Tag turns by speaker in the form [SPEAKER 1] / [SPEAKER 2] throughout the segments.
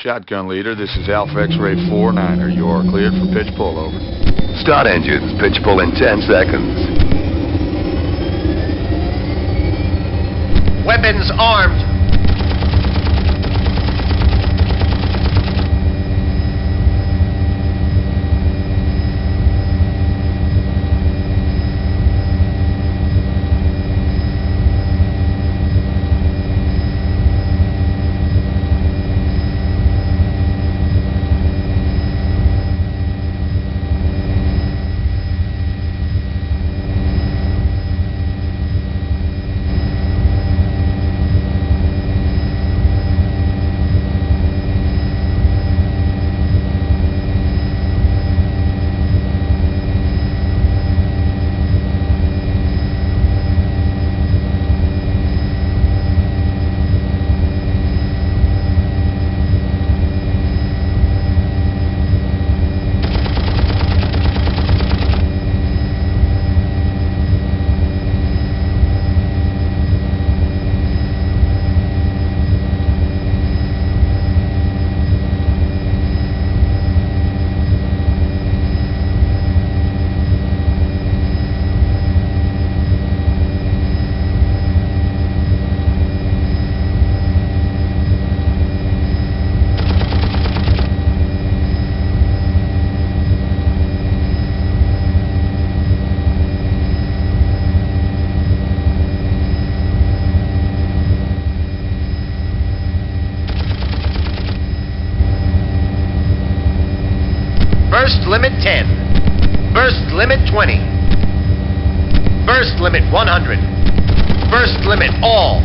[SPEAKER 1] Shotgun leader, this is Alpha X-Ray 49er. You are cleared for pitch pull, over.
[SPEAKER 2] Start engines. Pitch pull in 10 seconds.
[SPEAKER 3] Weapons armed. Burst limit 10. Burst limit 20. Burst limit 100. Burst limit all.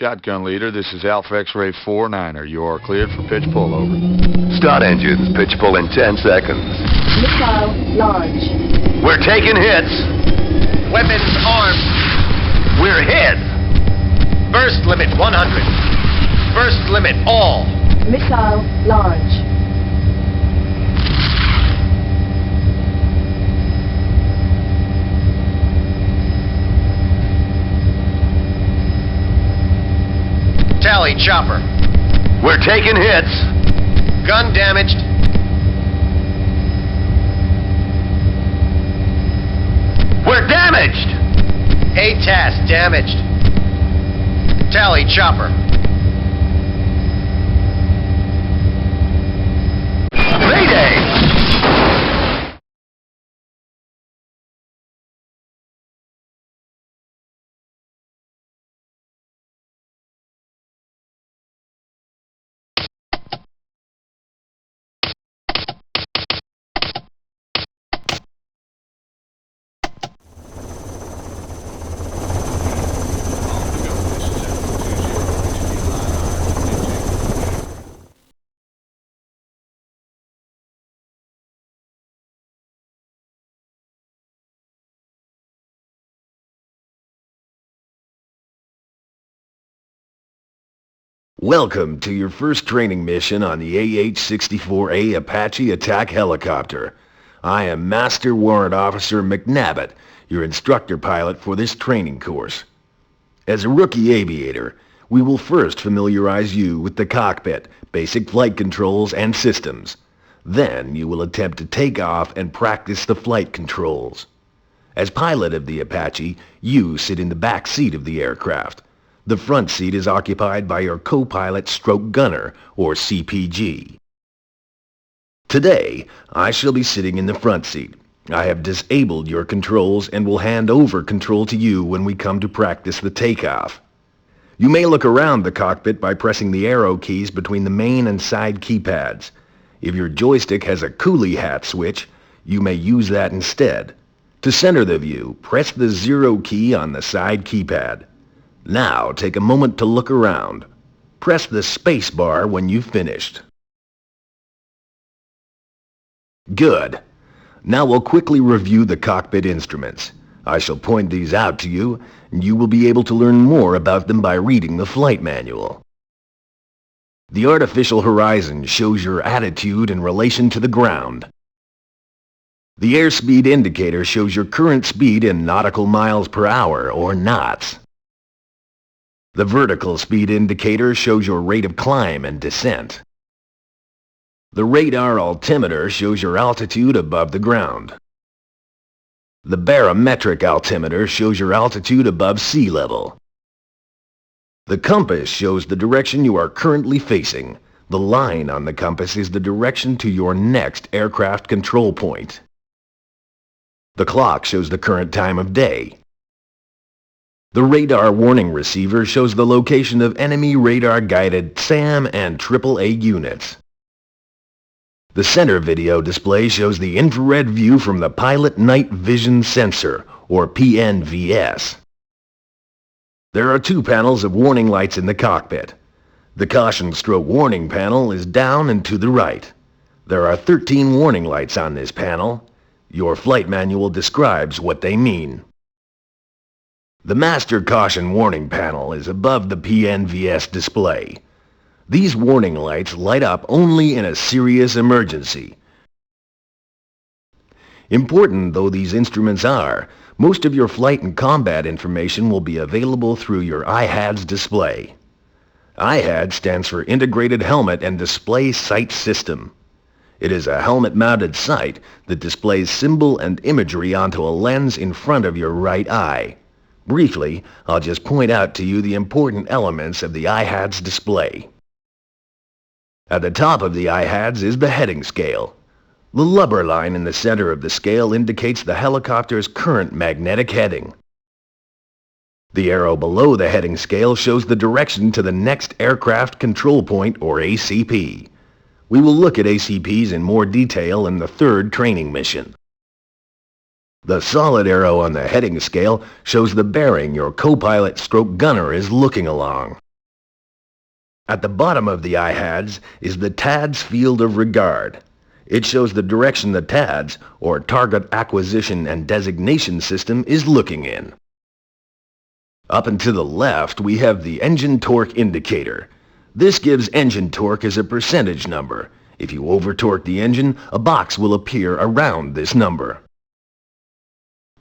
[SPEAKER 1] Shotgun leader, this is Alpha X-Ray 49er. You are cleared for pitch pull, over.
[SPEAKER 2] Start engines. Pitch pull in 10 seconds.
[SPEAKER 4] Missile launch.
[SPEAKER 2] We're taking hits.
[SPEAKER 3] Weapons armed.
[SPEAKER 2] We're hit.
[SPEAKER 3] Burst limit 100. Burst limit all.
[SPEAKER 4] Missile launch.
[SPEAKER 3] Tally chopper.
[SPEAKER 2] We're taking hits.
[SPEAKER 3] Gun damaged.
[SPEAKER 2] We're damaged.
[SPEAKER 3] ATAS damaged. Tally chopper.
[SPEAKER 2] Mayday!
[SPEAKER 5] Welcome to your first training mission on the AH-64A Apache attack helicopter. I am Master Warrant Officer McNabbott, your instructor pilot for this training course. As a rookie aviator, we will first familiarize you with the cockpit, basic flight controls, and systems. Then you will attempt to take off and practice the flight controls. As pilot of the Apache, you sit in the back seat of the aircraft. The front seat is occupied by your co-pilot stroke gunner, or CPG. Today, I shall be sitting in the front seat. I have disabled your controls and will hand over control to you when we come to practice the takeoff. You may look around the cockpit by pressing the arrow keys between the main and side keypads. If your joystick has a coolie hat switch, you may use that instead. To center the view, press the 0 key on the side keypad. Now take a moment to look around. Press the space bar when you've finished. Good. Now we'll quickly review the cockpit instruments. I shall point these out to you, and you will be able to learn more about them by reading the flight manual. The artificial horizon shows your attitude in relation to the ground. The airspeed indicator shows your current speed in nautical miles per hour, or knots. The vertical speed indicator shows your rate of climb and descent. The radar altimeter shows your altitude above the ground. The barometric altimeter shows your altitude above sea level. The compass shows the direction you are currently facing. The line on the compass is the direction to your next aircraft control point. The clock shows the current time of day. The radar warning receiver shows the location of enemy radar-guided SAM and AAA units. The center video display shows the infrared view from the Pilot Night Vision Sensor, or PNVS. There are 2 panels of warning lights in the cockpit. The caution stroke warning panel is down and to the right. There are 13 warning lights on this panel. Your flight manual describes what they mean. The master caution warning panel is above the PNVS display. These warning lights light up only in a serious emergency. Important though these instruments are, most of your flight and combat information will be available through your IHADS display. IHAD stands for Integrated Helmet and Display Sight System. It is a helmet-mounted sight that displays symbol and imagery onto a lens in front of your right eye. Briefly, I'll just point out to you the important elements of the IHADS display. At the top of the IHADS is the heading scale. The lubber line in the center of the scale indicates the helicopter's current magnetic heading. The arrow below the heading scale shows the direction to the next aircraft control point, or ACP. We will look at ACPs in more detail in the 3rd training mission. The solid arrow on the heading scale shows the bearing your co-pilot stroke gunner is looking along. At the bottom of the IHADS is the TADS field of regard. It shows the direction the TADS, or Target Acquisition and Designation System, is looking in. Up and to the left we have the engine torque indicator. This gives engine torque as a percentage number. If you over-torque the engine, a box will appear around this number.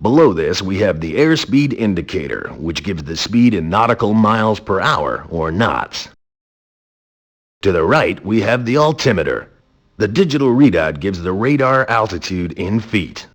[SPEAKER 5] Below this we have the airspeed indicator, which gives the speed in nautical miles per hour, or knots. To the right, we have the altimeter. The digital readout gives the radar altitude in feet.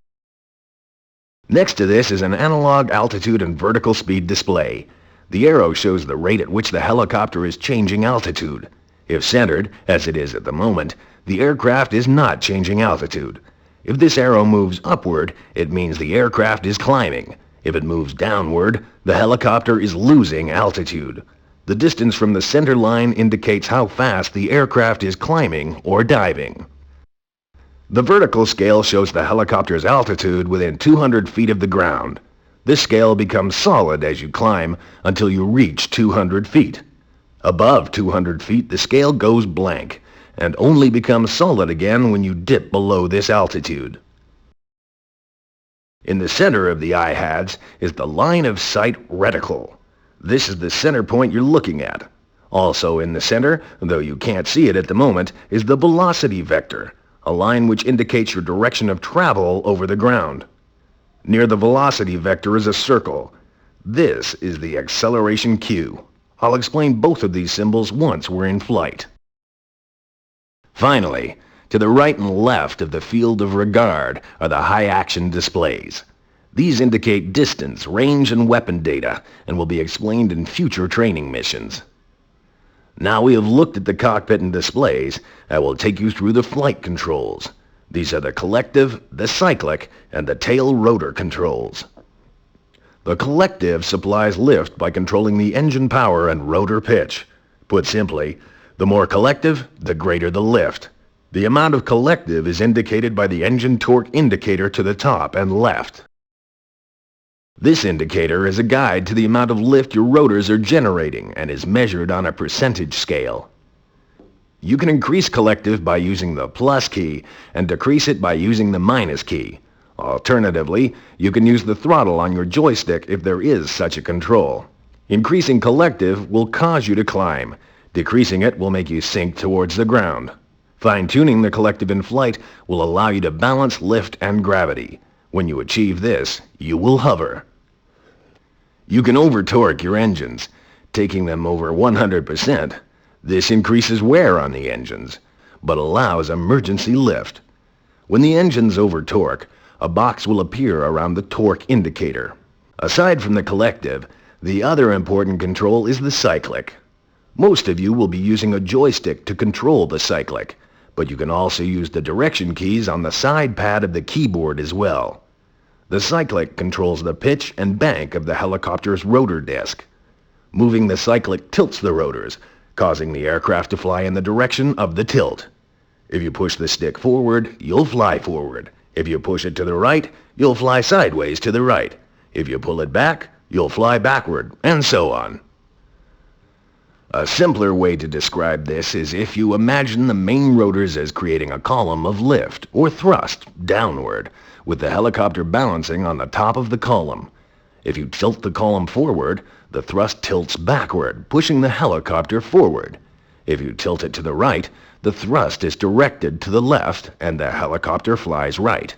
[SPEAKER 5] Next to this is an analog altitude and vertical speed display. The arrow shows the rate at which the helicopter is changing altitude. If centered, as it is at the moment, the aircraft is not changing altitude. If this arrow moves upward, it means the aircraft is climbing. If it moves downward, the helicopter is losing altitude. The distance from the center line indicates how fast the aircraft is climbing or diving. The vertical scale shows the helicopter's altitude within 200 feet of the ground. This scale becomes solid as you climb until you reach 200 feet. Above 200 feet, the scale goes blank and only becomes solid again when you dip below this altitude. In the center of the IHADS is the line of sight reticle. This is the center point you're looking at. Also in the center, though you can't see it at the moment, is the velocity vector, a line which indicates your direction of travel over the ground. Near the velocity vector is a circle. This is the acceleration cue. I'll explain both of these symbols once we're in flight. Finally, to the right and left of the field of regard are the high-action displays. These indicate distance, range, and weapon data, and will be explained in future training missions. Now we have looked at the cockpit and displays, I will take you through the flight controls. These are the collective, the cyclic, and the tail rotor controls. The collective supplies lift by controlling the engine power and rotor pitch. Put simply, the more collective, the greater the lift. The amount of collective is indicated by the engine torque indicator to the top and left. This indicator is a guide to the amount of lift your rotors are generating and is measured on a percentage scale. You can increase collective by using the plus key and decrease it by using the minus key. Alternatively, you can use the throttle on your joystick if there is such a control. Increasing collective will cause you to climb. Decreasing it will make you sink towards the ground. Fine-tuning the collective in flight will allow you to balance lift and gravity. When you achieve this, you will hover. You can over-torque your engines, taking them over 100%. This increases wear on the engines, but allows emergency lift. When the engines over-torque, a box will appear around the torque indicator. Aside from the collective, the other important control is the cyclic. Most of you will be using a joystick to control the cyclic, but you can also use the direction keys on the side pad of the keyboard as well. The cyclic controls the pitch and bank of the helicopter's rotor disc. Moving the cyclic tilts the rotors, causing the aircraft to fly in the direction of the tilt. If you push the stick forward, you'll fly forward. If you push it to the right, you'll fly sideways to the right. If you pull it back, you'll fly backward, and so on. A simpler way to describe this is if you imagine the main rotors as creating a column of lift, or thrust, downward, with the helicopter balancing on the top of the column. If you tilt the column forward, the thrust tilts backward, pushing the helicopter forward. If you tilt it to the right, the thrust is directed to the left, and the helicopter flies right.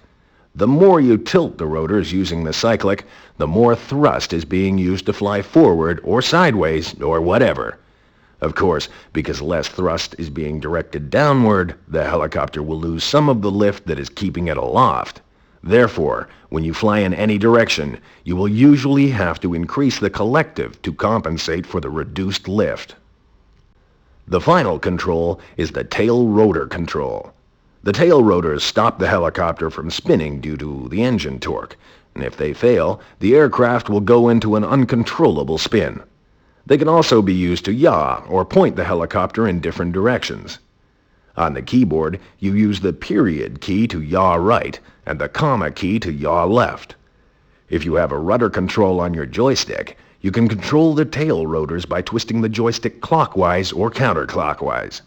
[SPEAKER 5] The more you tilt the rotors using the cyclic, the more thrust is being used to fly forward or sideways or whatever. Of course, because less thrust is being directed downward, the helicopter will lose some of the lift that is keeping it aloft. Therefore, when you fly in any direction, you will usually have to increase the collective to compensate for the reduced lift. The final control is the tail rotor control. The tail rotors stop the helicopter from spinning due to the engine torque, and if they fail, the aircraft will go into an uncontrollable spin. They can also be used to yaw or point the helicopter in different directions. On the keyboard, you use the period key to yaw right and the comma key to yaw left. If you have a rudder control on your joystick, you can control the tail rotors by twisting the joystick clockwise or counterclockwise.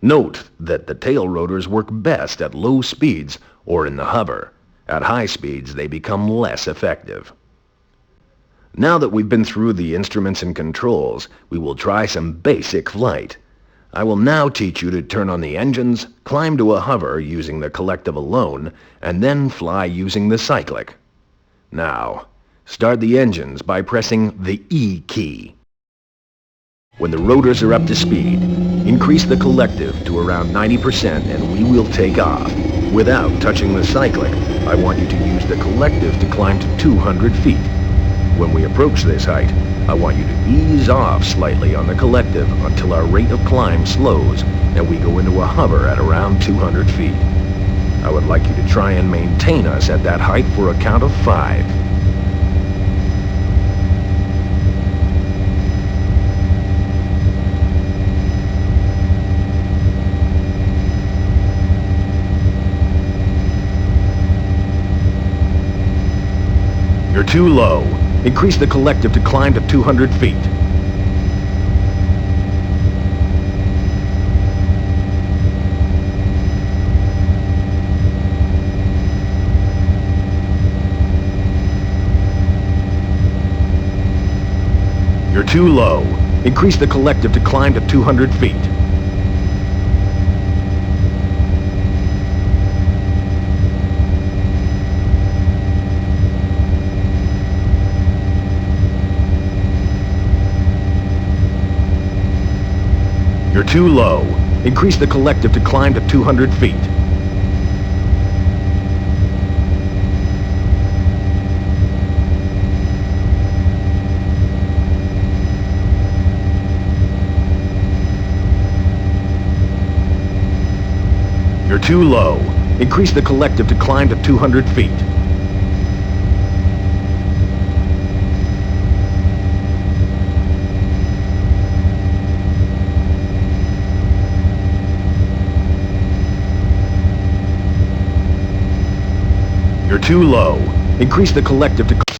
[SPEAKER 5] Note that the tail rotors work best at low speeds or in the hover. At high speeds, they become less effective. Now that we've been through the instruments and controls, we will try some basic flight. I will now teach you to turn on the engines, climb to a hover using the collective alone, and then fly using the cyclic. Now, start the engines by pressing the E key. When the rotors are up to speed, increase the collective to around 90% and we will take off. Without touching the cyclic, I want you to use the collective to climb to 200 feet. When we approach this height, I want you to ease off slightly on the collective until our rate of climb slows and we go into a hover at around 200 feet. I would like you to try and maintain us at that height for a count of 5. You're too low. Increase the collective to climb to 200 feet. You're too low. Increase the collective to climb to 200 feet. You're too low. Increase the collective to climb to 200 feet. You're too low. Increase the collective to climb to 200 feet. You're too low. Increase the collective to